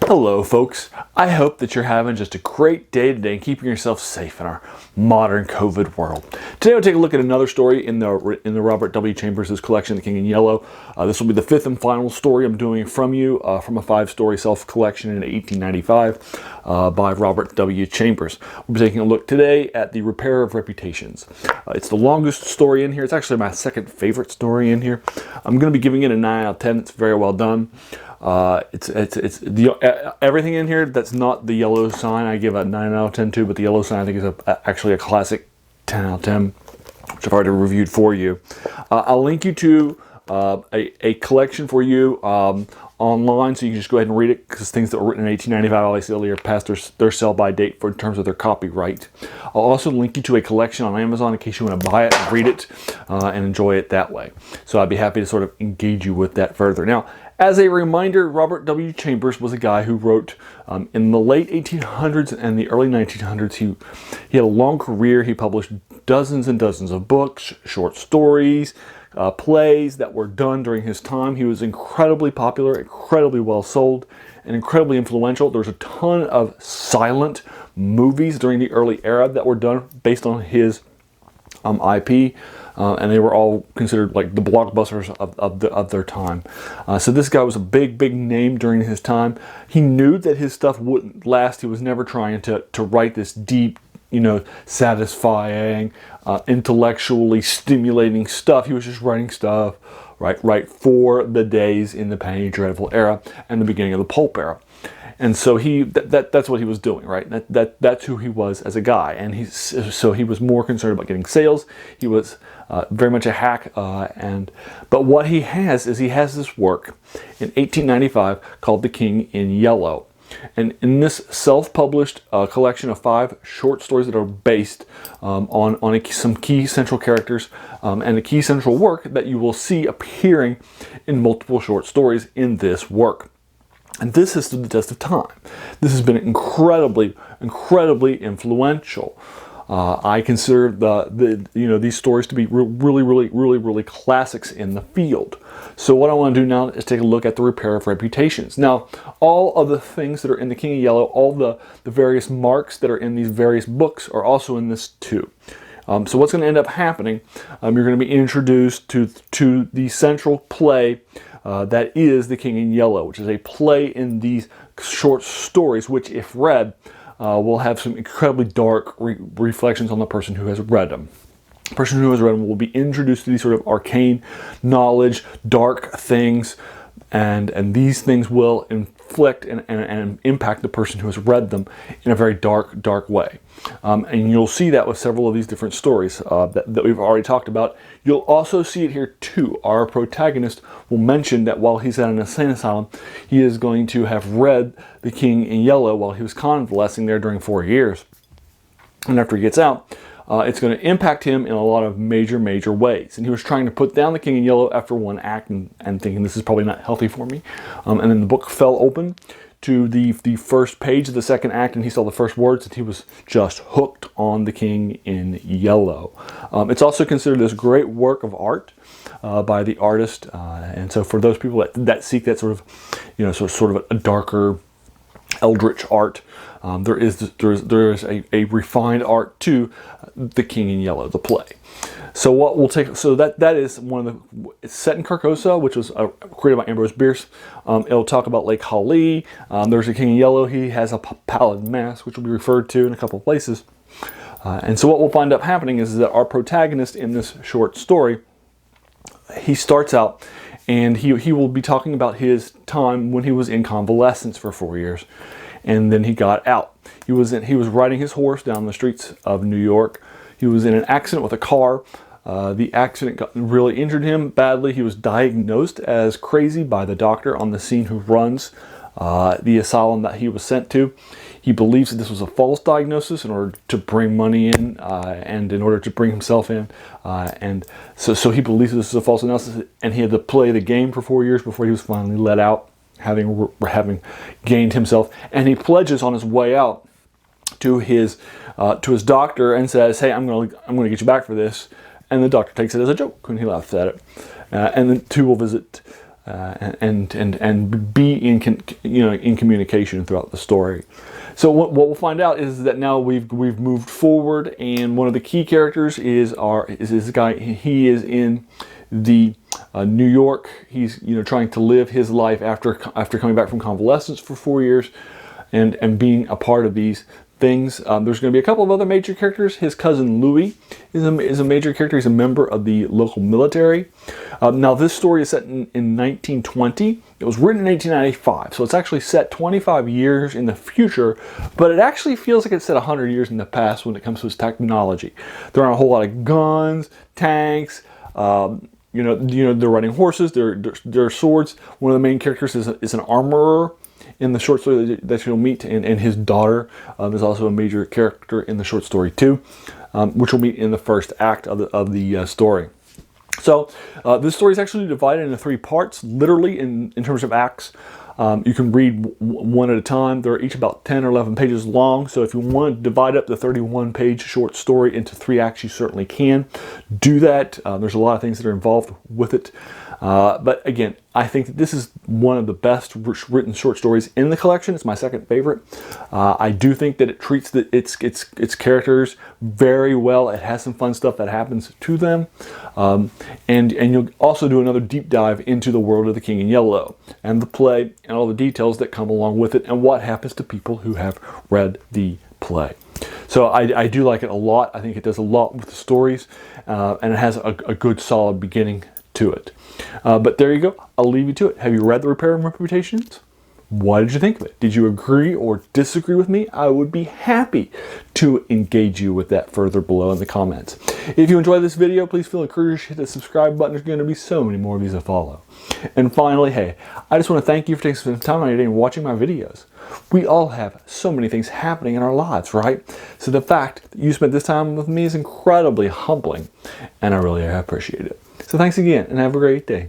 Hello folks, I hope that you're having just a great day today and keeping yourself safe in our modern COVID world. Today we'll take a look at another story in the Robert W. Chambers' collection, The King in Yellow. This will be the fifth and final story I'm doing from you, from a 5-story self-collection in 1895 by Robert W. Chambers. We'll be taking a look today at The Repair of Reputations. It's the longest story in here. It's actually my second favorite story in here. I'm going to be giving it a 9 out of 10. It's very well done. Everything in here that's not the yellow sign I give a 9 out of 10 to, but the yellow sign I think is actually a classic 10 out of 10, which I've already reviewed for you. I'll link you to a collection for you online, so you can just go ahead and read it, because things that were written in 1895 obviously are past their sell-by date in terms of their copyright. I'll also link you to a collection on Amazon in case you want to buy it and read it and enjoy it that way. So I'd be happy to sort of engage you with that further. Now, as a reminder, Robert W. Chambers was a guy who wrote in the late 1800s and the early 1900s. He had a long career. He published dozens and dozens of books, short stories, plays that were done during his time. He was incredibly popular, incredibly well sold, and incredibly influential. There's a ton of silent movies during the early era that were done based on his IP. And they were all considered like the blockbusters of their time. So this guy was a big name during his time. He knew that his stuff wouldn't last. He was never trying to write this deep, satisfying, intellectually stimulating stuff. He was just writing stuff, right for the days in the Penny Dreadful era and the beginning of the pulp era. And so that's what he was doing, right? That's who he was as a guy, and so he was more concerned about getting sales. He was very much a hack, but what he has is this work in 1895 called The King in Yellow, and in this self-published collection of 5 short stories that are based on some key central characters and a key central work that you will see appearing in multiple short stories in this work. And this has stood the test of time. This has been incredibly influential. I consider these stories to be really classics in the field. So what I want to do now is take a look at The Repair of Reputations. Now, all of the things that are in The King in Yellow, all the various marks that are in these various books are also in this too. So what's going to end up happening, you're going to be introduced to the central play that is The King in Yellow, which is a play in these short stories, which, if read, will have some incredibly dark reflections on the person who has read them. The person who has read them will be introduced to these sort of arcane knowledge, dark things, and these things will inflict and impact the person who has read them in a very dark way. And you'll see that with several of these different stories that we've already talked about. You'll also see it here too. Our protagonist will mention that while he's at an insane asylum, he is going to have read The King in Yellow while he was convalescing there during 4 years. And after he gets out, it's going to impact him in a lot of major ways. And he was trying to put down The King in Yellow after one act and thinking this is probably not healthy for me. And then the book fell open to the first page of the second act, and he saw the first words, and he was just hooked on The King in Yellow. It's also considered this great work of art by the artist, and so for those people that seek that sort of a darker, eldritch art, there is a refined art to The King in Yellow, the play. So what we'll take, so that is it's set in Carcosa, which was created by Ambrose Bierce. It'll talk about Lake Hali. There's a King in Yellow. He has a pallid mask, which will be referred to in a couple of places. And so what we'll find up happening is that our protagonist in this short story, he starts out and he will be talking about his time when he was in convalescence for 4 years. And then he got out. He was riding his horse down the streets of New York. He was in an accident with a car. The accident really injured him badly. He was diagnosed as crazy by the doctor on the scene who runs the asylum that he was sent to. He believes that this was a false diagnosis in order to bring money in and in order to bring himself in. And so he believes this is a false analysis, and he had to play the game for 4 years before he was finally let out, having gained himself. And he pledges on his way out to his doctor and says, "Hey, I'm going to get you back for this." And the doctor takes it as a joke, and he laughs at it. And then two will visit and be in in communication throughout the story. So what we'll find out is that now we've moved forward, and one of the key characters is this guy. He is in the New York. He's trying to live his life after coming back from convalescence for 4 years, and being a part of these things. There's going to be a couple of other major characters. His cousin Louis is a major character. He's a member of the local military. Now this story is set in 1920. It was written in 1895, so it's actually set 25 years in the future, but it actually feels like it's set 100 years in the past when it comes to its technology. There aren't a whole lot of guns, tanks. They're riding horses. They're swords. One of the main characters is an armorer in the short story that you'll meet, and his daughter is also a major character in the short story too, which we'll meet in the first act of the story. So this story is actually divided into 3 parts, literally in terms of acts. You can read one at a time. They're each about 10 or 11 pages long. So if you want to divide up the 31-page short story into 3 acts, you certainly can do that. There's a lot of things that are involved with it. But again, I think that this is one of the best written short stories in the collection. It's my second favorite. I do think that it treats its characters very well. It has some fun stuff that happens to them. And you'll also do another deep dive into the world of The King in Yellow and the play and all the details that come along with it and what happens to people who have read the play. So I do like it a lot. I think it does a lot with the stories, and it has a good solid beginning to it. But there you go. I'll leave you to it. Have you read The Repair and Reputations? What did you think of it? Did you agree or disagree with me? I would be happy to engage you with that further below in the comments. If you enjoyed this video, please feel encouraged to hit the subscribe button. There's going to be so many more of these to follow. And finally, hey, I just want to thank you for taking some time out of your day and watching my videos. We all have so many things happening in our lives, right? So the fact that you spent this time with me is incredibly humbling, and I really appreciate it. So thanks again, and have a great day.